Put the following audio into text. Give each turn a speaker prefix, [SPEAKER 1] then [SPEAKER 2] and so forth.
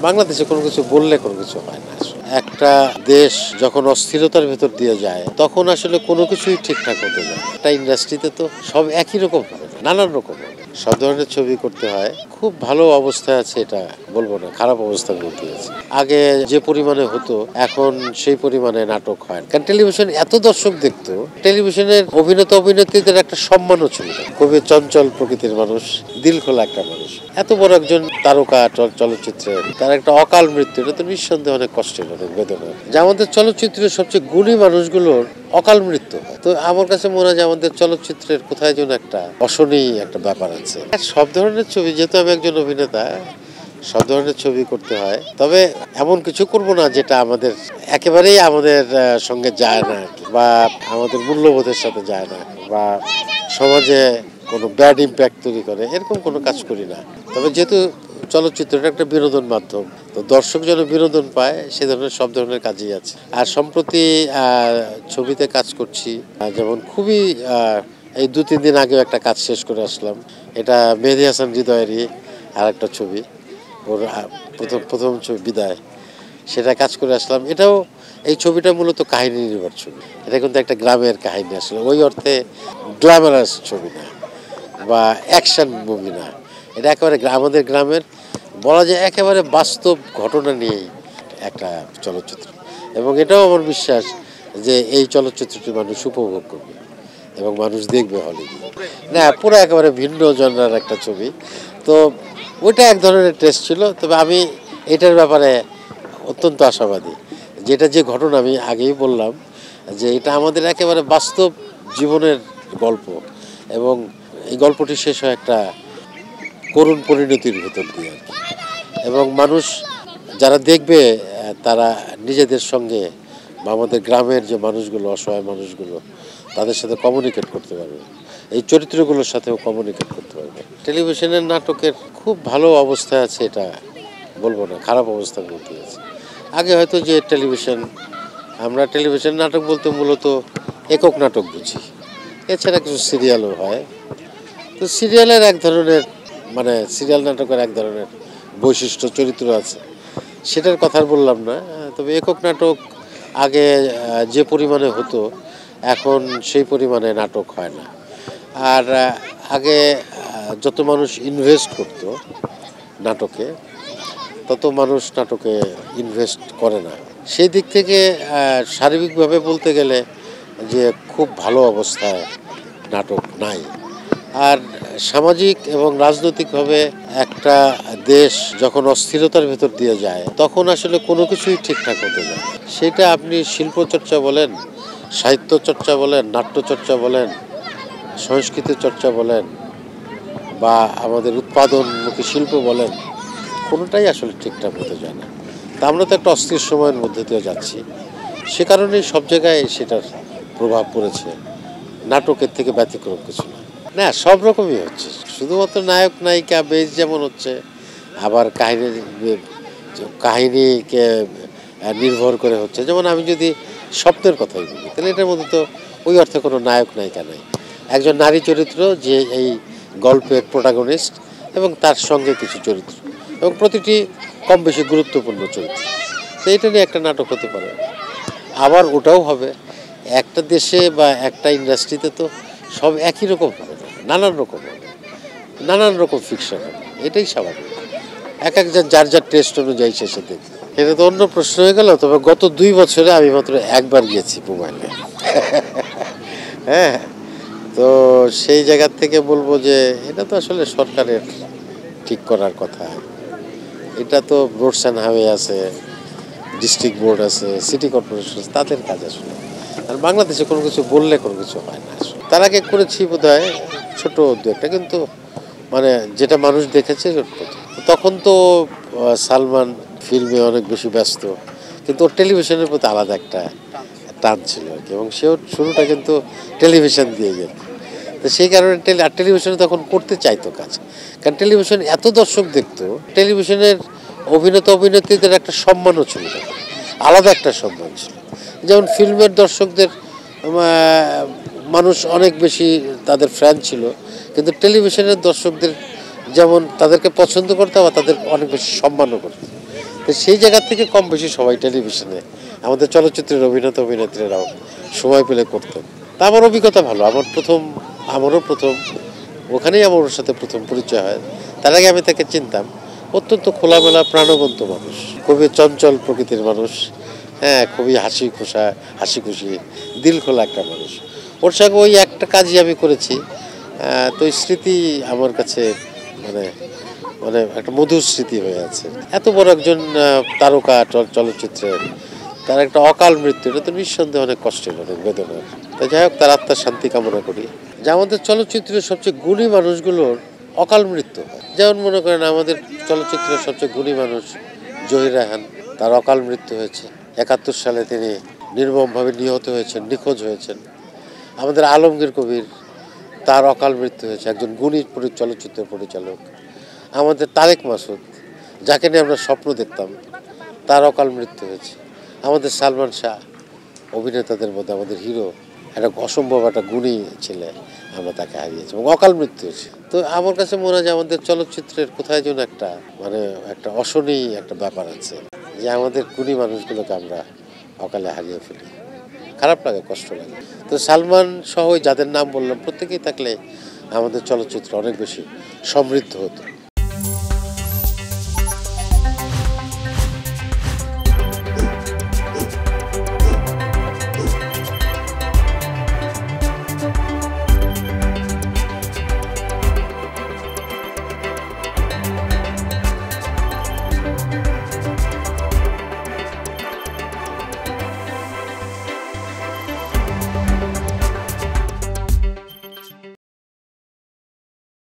[SPEAKER 1] বাংলাদেশে কোনো কিছু বললে কোনো কিছু হয় না। একটা দেশ যখন অস্থিরতার ভেতর দিয়ে যায় তখন আসলে কোনো কিছুই ঠিকঠাক হতে যায় না। একটা ইন্ডাস্ট্রিতে তো সব একই রকম হবে না, নানান রকম হবে। সব ধরনের ছবি করতে হয়। খুব ভালো অবস্থায় আছে এটা বলবো না, খারাপ অবস্থার মধ্যে আছে। আগে যে পরিমাণে হতো এখন সেই পরিমাণে নাটক হয়, কারণ টেলিভিশন এত দর্শক দেখতো। টেলিভিশনের অভিনেতা অভিনেত্রীদের একটা সম্মানও ছিল। খুবই চঞ্চল প্রকৃতির মানুষ, দিল খোলা একটা মানুষ। এত বড় একজন তারকা চলচ্চিত্রে তার একটা অকাল মৃত্যু, এটা তো নিঃসন্দেহে অনেক কষ্টের, অনেক বেদনার। যে আমাদের চলচ্চিত্রের সবচেয়ে গুণী মানুষগুলোর অকাল মৃত্যু হয়, তো আমার কাছে মনে হয় যে আমাদের চলচ্চিত্রের কোথায় যেন একটা অশনি একটা ব্যাপার আছে। সব ধরনের ছবি, যেহেতু আমি একজন অভিনেতা, সব ধরনের ছবি করতে হয়। তবে এমন কিছু করব না যেটা আমাদের একেবারেই আমাদের সঙ্গে যায় না, বা আমাদের মূল্যবোধের সাথে যায় না, বা সমাজে কোনো ব্যাড ইম্প্যাক্ট তৈরি করে, এরকম কোনো কাজ করি না। তবে যেহেতু চলচ্চিত্রটা একটা বিনোদন মাধ্যম, তো দর্শক যেন বিনোদন পায় সে ধরনের সব ধরনের কাজই আছে। আর সম্প্রতি ছবিতে কাজ করছি, যেমন খুবই এই 2-3 দিন আগেও একটা কাজ শেষ করে আসলাম। এটা মেহেদী হাসান হৃদয়েরই আর একটা ছবি, ওর প্রথম ছবি বিদায়, সেটা কাজ করে আসলাম। এটাও, এই ছবিটা মূলত কাহিনী নির্ভর ছবি। এটা কিন্তু একটা গ্রামের কাহিনী, আসলে ওই অর্থে গ্ল্যামারাস ছবি না বা অ্যাকশন মুভি না। এটা একেবারে আমাদের গ্রামের, বলা যায় একেবারে বাস্তব ঘটনা নিয়েই একটা চলচ্চিত্র। এবং এটাও আমার বিশ্বাস যে এই চলচ্চিত্রটি মানুষ উপভোগ করবে এবং মানুষ দেখবে হলে গিয়ে। না, পুরো একেবারে ভিন্ন জনরার একটা ছবি। তো ওইটা এক ধরনের টেস্ট ছিল। তবে আমি এটার ব্যাপারে অত্যন্ত আশাবাদী, যেটা যে ঘটনা আমি আগেই বললাম যে এটা আমাদের একেবারে বাস্তব জীবনের গল্প, এবং এই গল্পটি শেষ হয় একটা করুণ পরিণতির ভেতর দিয়ে আর কি। এবং মানুষ যারা দেখবে তারা নিজেদের সঙ্গে বা আমাদের গ্রামের যে মানুষগুলো, অসহায় মানুষগুলো, তাদের সাথে কমিউনিকেট করতে পারবে, এই চরিত্রগুলোর সাথেও কমিউনিকেট করতে পারবে। টেলিভিশনের নাটকের খুব ভালো অবস্থায় আছে এটা বলবো না, খারাপ অবস্থার মধ্যে আছে। আগে হয়তো যে আমরা টেলিভিশন নাটক বলতে মূলত একক নাটক বুঝি, এছাড়া কিছু সিরিয়ালও হয়। তো সিরিয়ালের এক ধরনের, মানে সিরিয়াল নাটকের এক ধরনের বৈশিষ্ট্য চরিত্র আছে, সেটার কথা বললাম না। তবে একক নাটক আগে যে পরিমাণে হতো এখন সেই পরিমাণে নাটক হয় না। আর আগে যত মানুষ ইনভেস্ট করতো নাটকে, তত মানুষ নাটকে ইনভেস্ট করে না। সেই দিক থেকে সার্বিকভাবে বলতে গেলে যে খুব ভালো অবস্থায় নাটক নাই। আর সামাজিক এবং রাজনৈতিকভাবে একটা দেশ যখন অস্থিরতার ভেতর দিয়ে যায় তখন আসলে কোনো কিছুই ঠিকঠাক হতে যায় না। সেটা আপনি শিল্পচর্চা বলেন, সাহিত্য চর্চা বলেন, নাট্যচর্চা বলেন, সংস্কৃতি চর্চা বলেন, বা আমাদের উৎপাদনমুখী শিল্প বলেন, কোনোটাই আসলে ঠিকঠাক হতে যায় না। তা আমরা তো একটা অস্থির সময়ের মধ্যে দিয়ে যাচ্ছি, সে কারণেই সব জায়গায় সেটার প্রভাব পড়েছে। নাটকের থেকে ব্যতিক্রম কিছু না। না, সব রকমই হচ্ছে, শুধুমাত্র নায়ক নায়িকা বেশ যেমন হচ্ছে, আবার কাহিনীকে নির্ভর করে হচ্ছে। যেমন আমি যদি স্বপ্নের কথাই বলি, তাহলে এটার মধ্যে তো ওই অর্থে কোনো নায়ক নায়িকা নাই। একজন নারী চরিত্র যে এই গল্পের প্রোটাগনিস্ট, এবং তার সঙ্গে কিছু চরিত্র, এবং প্রতিটি কম বেশি গুরুত্বপূর্ণ চরিত্র। তো এটা নিয়ে একটা নাটক হতে পারে। আবার ওটাও হবে, একটা দেশে বা একটা ইন্ডাস্ট্রিতে তো সব একই রকম হবে না, নানান রকম হবে, নানান রকম ফিকশন হবে, এটাই স্বাভাবিক। এক একজন যার যার টেস্ট অনুযায়ী শেষে দেখবে। এটা তো অন্য প্রশ্ন হয়ে গেল। তবে গত 2 বছরে আমি মাত্র একবার গিয়েছি মোবাইলে। হ্যাঁ, তো সেই জায়গার থেকে বলবো যে এটা তো আসলে সরকারের ঠিক করার কথা। এটা তো রোডস অ্যান্ড হাইওয়ে আছে, ডিস্ট্রিক্ট বোর্ড আছে, সিটি কর্পোরেশন আছে, তাদের কাজ আসলে। আর বাংলাদেশে কোনো কিছু বললে কোনো কিছু হয় না। তার আগে করেছি বোধহয় ছোট 2-একটা, কিন্তু মানে যেটা মানুষ দেখেছে তখন তো সালমান ফিল্মে অনেক বেশি ব্যস্ত, কিন্তু ওর টেলিভিশনের প্রতি আলাদা একটা টান ছিল আর কি, এবং সেও শুরুটা কিন্তু টেলিভিশন দিয়ে গেল। তো সেই কারণে টেলিভিশনে তখন করতে চাইতো কাজ, কারণ টেলিভিশন এত দর্শক দেখতো। টেলিভিশনের অভিনেতা অভিনেত্রীদের একটা সম্মানও ছিল, আলাদা একটা সম্মান ছিল। যেমন ফিল্মের দর্শকদের মানুষ অনেক বেশি তাদের ফ্যান ছিল, কিন্তু টেলিভিশনের দর্শকদের যেমন তাদেরকে পছন্দ করতে, বা তাদের অনেক বেশি সম্মানও করতে। তো সেই জায়গা থেকে কম বেশি সবাই টেলিভিশনে আমাদের চলচ্চিত্রের অভিনেতা অভিনেত্রীরাও সময় পেলে করতেন। তা আমার অভিজ্ঞতা ভালো। আমারও প্রথম ওখানেই আমার ওর সাথে প্রথম পরিচয় হয়। তার আগে আমি তাকে চিনতাম। অত্যন্ত খোলামেলা প্রাণবন্ত মানুষ, খুবই চঞ্চল প্রকৃতির মানুষ। হ্যাঁ, খুবই হাসি খুশি দিল খোলা একটা মানুষ। ওর সঙ্গে ওই একটা কাজই আমি করেছি। তো এই স্মৃতি আমার কাছে মানে মানে একটা মধুর স্মৃতি হয়ে আছে। এত বড় একজন তারকা চলচ্চিত্রের তার একটা অকাল মৃত্যু, এটা তো নিঃসন্দেহে অনেক কষ্টের, অনেক বেদনার। তাই যাই হোক, তার আত্মার শান্তি কামনা করি। যে আমাদের চলচ্চিত্রের সবচেয়ে গুণী মানুষগুলোর অকাল মৃত্যু হয়। যেমন মনে করেন আমাদের চলচ্চিত্রের সবচেয়ে গুণী মানুষ জহির রায়হান, তার অকাল মৃত্যু হয়েছে। 71 সালে তিনি নির্মমভাবে নিহত হয়েছেন, নিখোঁজ হয়েছেন। আমাদের আলমগীর কবির, তার অকাল মৃত্যু হয়েছে, একজন গুণী চলচ্চিত্র পরিচালক। আমাদের তারেক মাসুদ, যাকে নিয়ে আমরা স্বপ্ন দেখতাম, তার অকাল মৃত্যু হয়েছে। আমাদের সালমান শাহ, অভিনেতাদের মধ্যে আমাদের হিরো, একটা অসম্ভব একটা গুণী ছেলে, আমরা তাকে হারিয়েছি এবং অকাল মৃত্যু হয়েছে। তো আমার কাছে মনে হয় যে আমাদের চলচ্চিত্রের কোথায় যেন একটা একটা অশনি একটা ব্যাপার আছে, যে আমাদের গুণী মানুষগুলোকে আমরা অকালে হারিয়ে ফেলি। খারাপ লাগে, কষ্ট লাগে। তো সালমান সহ যাদের নাম বললাম প্রত্যেকেই থাকলে আমাদের চলচ্চিত্র অনেক বেশি সমৃদ্ধ হতো।